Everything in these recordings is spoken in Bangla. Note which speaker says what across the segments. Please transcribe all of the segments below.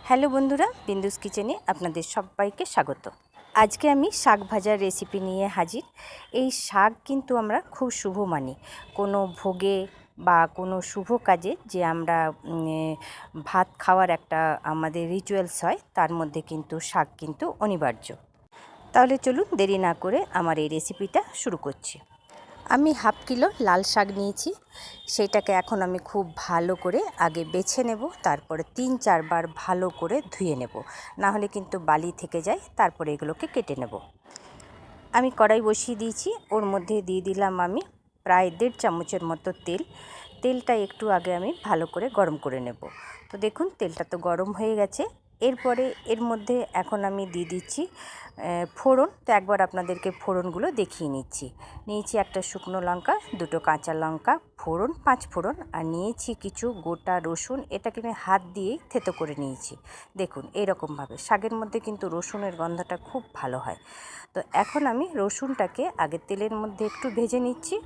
Speaker 1: হ্যালো বন্ধুরা, বিন্দুস কিচেনে আপনাদের সবাইকে স্বাগত। আজকে আমি শাক ভাজার রেসিপি নিয়ে হাজির। এই শাক কিন্তু আমরা খুব শুভ মানি। কোনো ভোগে বা কোনো শুভ কাজে যে আমরা ভাত খাওয়ার একটা আমাদের রিচুয়ালস হয়, তার মধ্যে কিন্তু শাক কিন্তু অনিবার্য। তাহলে চলুন দেরি না করে আমার এই রেসিপিটা শুরু করছি। আমি হাফ কিলো লাল শাক নিয়েছি। সেটাকে এখন আমি খুব ভালো করে আগে বেছে নেব, তারপরে 3-4 বার ভালো করে ধুয়ে নেব, না হলে কিন্তু বালি থেকে যায়। তারপরে এগুলোকে কেটে নেব। আমি কড়াই বসিয়ে দিয়েছি, ওর মধ্যে দিয়ে দিলাম আমি প্রায় 1.5 চামচের মতো তেল। তেলটা একটু আগে আমি ভালো করে গরম করে নেব। তো দেখুন তেলটা তো গরম হয়ে গেছে। এরপরে এর মধ্যে এখন আমি দিয়ে দিচ্ছি ফোড়ন। তো একবার আপনাদেরকে ফোড়নগুলো দেখিয়ে নিয়েছি একটা শুকনো লঙ্কা, 2টো কাঁচা লঙ্কা, ফোড়ন 5 ফোড়ন, আর নিয়েছি কিছু গোটা রসুন। এটাকে আমি হাত দিয়েই থেতো করে নিয়েছি। দেখুন এরকমভাবে শাকের মধ্যে কিন্তু রসুনের গন্ধটা খুব ভালো হয়। তো এখন আমি রসুনটাকে আগে তেলের মধ্যে একটু ভেজে নিচ্ছি।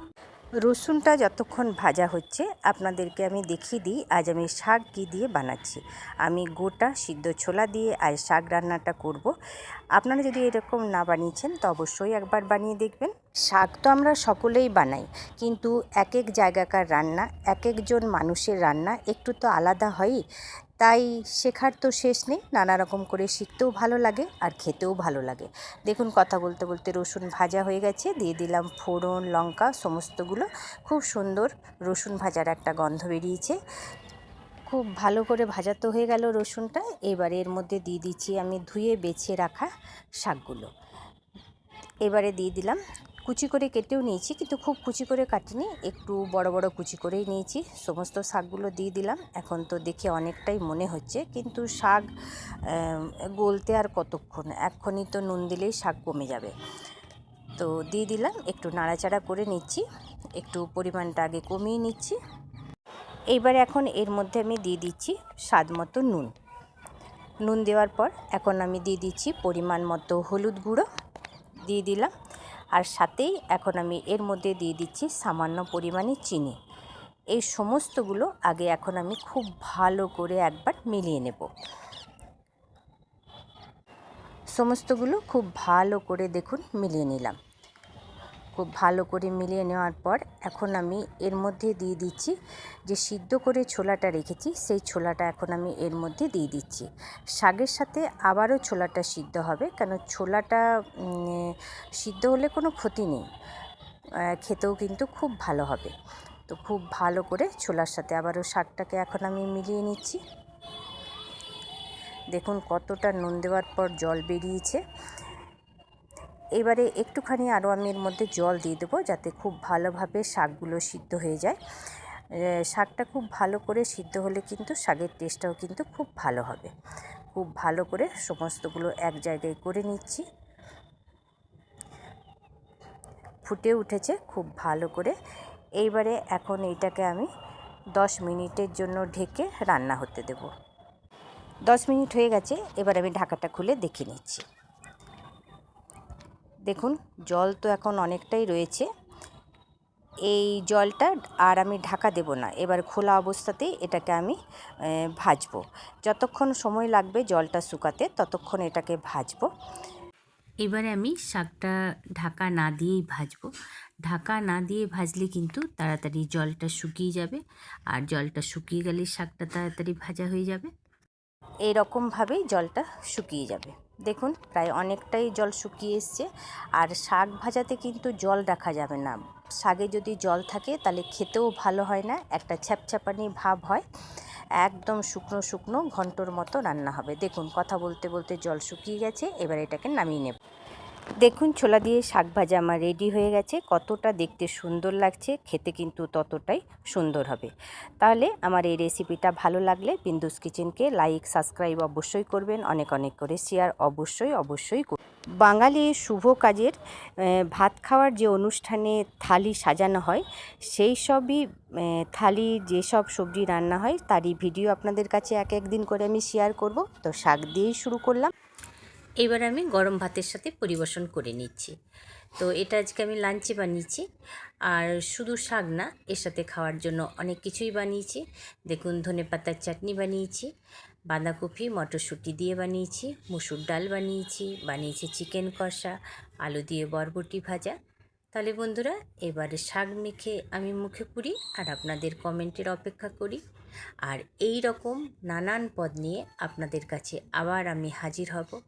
Speaker 1: রসুনটা যতক্ষণ ভাজা হচ্ছে আপনাদেরকে আমি দেখিয়ে দিই আজ আমি শাক কী দিয়ে বানাচ্ছি। আমি গোটা সিদ্ধ ছোলা দিয়ে আজ শাক রান্নাটা করব। আপনারা যদি এরকম না বানিয়েছেন তো অবশ্যই একবার বানিয়ে দেখবেন। শাক তো আমরা সকলেই বানাই, কিন্তু এক এক জায়গাকার রান্না, এক একজন মানুষের রান্না একটু তো আলাদা হয়ই। তাই শেখার তো শেষ নেই, নানা রকম করে শিখতেও ভালো লাগে আর খেতেও ভালো লাগে। দেখুন কথা বলতে বলতে রসুন ভাজা হয়ে গেছে, দিয়ে দিলাম ফোড়ন, লঙ্কা সমস্তগুলো। খুব সুন্দর রসুন ভাজার একটা গন্ধ বেরিয়েছে। খুব ভালো করে ভাজা তো হয়ে গেল রসুনটা। এবারে এর মধ্যে দিয়ে দিচ্ছি আমি ধুয়ে বেছে রাখা শাকগুলো। এবারে দিয়ে দিলাম, কুচি করে কেটেও নিয়েছি, কিন্তু খুব কুচি করে কাটিনি, একটু বড় বড় কুচি করেই নিয়েছি। সমস্ত শাকগুলো দিয়ে দিলাম। এখন তো দেখে অনেকটাই মনে হচ্ছে, কিন্তু শাক গলতে আর কতক্ষণ, এক্ষুনি তো নুন দিলেই শাক কমে যাবে। তো দিয়ে দিলাম, একটু নাড়াচাড়া করে নিচ্ছি, একটু পরিমাণটা আগে কমিয়ে নিচ্ছি। এইবারে এখন এর মধ্যে আমি দিয়ে দিচ্ছি স্বাদ মতো নুন দেওয়ার পর এখন আমি দিয়ে দিচ্ছি পরিমাণ মতো হলুদ গুঁড়ো দিয়ে দিলাম। আর সাথেই এখন আমি এর মধ্যে দিয়ে দিচ্ছি সামান্য পরিমাণে চিনি। এই সমস্তগুলো আগে এখন আমি খুব ভালো করে একবার মিলিয়ে নেব। সমস্তগুলো খুব ভালো করে দেখুন মিলিয়ে নিলাম। খুব ভালো করে মিলিয়ে নেওয়ার পর এখন আমি এর মধ্যে দিয়ে দিচ্ছি যে সিদ্ধ করে ছোলাটা রেখেছি, সেই ছোলাটা এখন আমি এর মধ্যে দিয়ে দিচ্ছি। শাকের সাথে আবারও ছোলাটা সিদ্ধ হবে, কেন ছোলাটা সিদ্ধ হলে কোনো ক্ষতি নেই, খেতেও কিন্তু খুব ভালো হবে। তো খুব ভালো করে ছোলার সাথে আবারও শাকটাকে এখন আমি মিলিয়ে নিচ্ছি। দেখুন কতটা নুন দেওয়ার পর জল বেরিয়েছে। এবারে একটুখানি আরও আমি এর মধ্যে জল দিয়ে দেবো, যাতে খুব ভালোভাবে শাকগুলো সিদ্ধ হয়ে যায়। শাকটা খুব ভালো করে সিদ্ধ হলে কিন্তু শাকের টেস্টটাও কিন্তু খুব ভালো হবে। খুব ভালো করে সমস্তগুলো এক জায়গায় করে নিচ্ছি। ফুটে উঠেছে খুব ভালো করে। এইবারে এখন এইটাকে আমি 10 মিনিটের জন্য ঢেকে রান্না হতে দেব। 10 মিনিট হয়ে গেছে, এবার আমি ঢাকাটা খুলে দেখে নিচ্ছি। দেখুন জল তো এখন অনেকটাই রয়েছে। এই জলটা আর আমি ঢাকা দেব না, এবার খোলা অবস্থাতেই এটাকে আমি ভাজবো। যতক্ষণ সময় লাগবে জলটা শুকাতে ততক্ষণ এটাকে ভাজবো। এবারে আমি শাকটা ঢাকা না দিয়েই ভাজবো। ঢাকা না দিয়ে ভাজলে কিন্তু তাড়াতাড়ি জলটা শুকিয়ে যাবে, আর জলটা শুকিয়ে গেলে শাকটা তাড়াতাড়ি ভাজা হয়ে যাবে। এইরকমভাবেই জলটা শুকিয়ে যাবে। দেখুন প্রায় অনেকটাই জল শুকিয়ে এসছে। আর শাক ভাজাতে কিন্তু জল রাখা যাবে না। শাকে যদি জল থাকে তাহলে খেতেও ভালো হয় না, একটা ছ্যাপছ্যাপানি ভাব হয়। একদম শুকনো শুকনো ঘন্টর মতো রান্না হবে। দেখুন কথা বলতে বলতে জল শুকিয়ে গেছে, এবার এটাকে নামিয়ে নেব। দেখুন ছোলা দিয়ে শাক ভাজা আমার রেডি হয়ে গেছে। কতটা দেখতে সুন্দর লাগছে, খেতে কিন্তু ততটাই সুন্দর হবে। তাহলে আমার এই রেসিপিটা ভালো লাগলে বিন্দুস কিচেনকে লাইক সাবস্ক্রাইব অবশ্যই করবেন, অনেক অনেক করে শেয়ার অবশ্যই করবেন। বাঙালির শুভ কাজের ভাত খাওয়ার যে অনুষ্ঠানে থালি সাজানো হয়, সেই সবই থালি যেসব সবজি রান্না হয় তারই ভিডিও আপনাদের কাছে এক একদিন করে আমি শেয়ার করব। তো শাক দিয়েই শুরু করলাম। এবার আমি গরম ভাতের সাথে পরিবেশন করে নিচ্ছি। তো এটা আজকে আমি লাঞ্চে বানিয়েছি। আর শুধু শাক না, এর সাথে খাওয়ার জন্য অনেক কিছুই বানিয়েছি। দেখুন ধনেপাতার চাটনি বানিয়েছি, বাঁধাকপি মটরশুঁটি দিয়ে বানিয়েছি, মুসুর ডাল বানিয়েছি চিকেন কষা, আলু দিয়ে বরবটি ভাজা। তাহলে বন্ধুরা, এবারে শাক মেখে আমি মুখে পুরি আর আপনাদের কমেন্টের অপেক্ষা করি। আর এই রকম নানান পদ নিয়ে আপনাদের কাছে আবার আমি হাজির হব।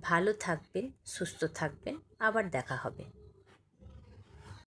Speaker 1: ভালো থাকবেন, সুস্থ থাকবেন, আবার দেখা হবে।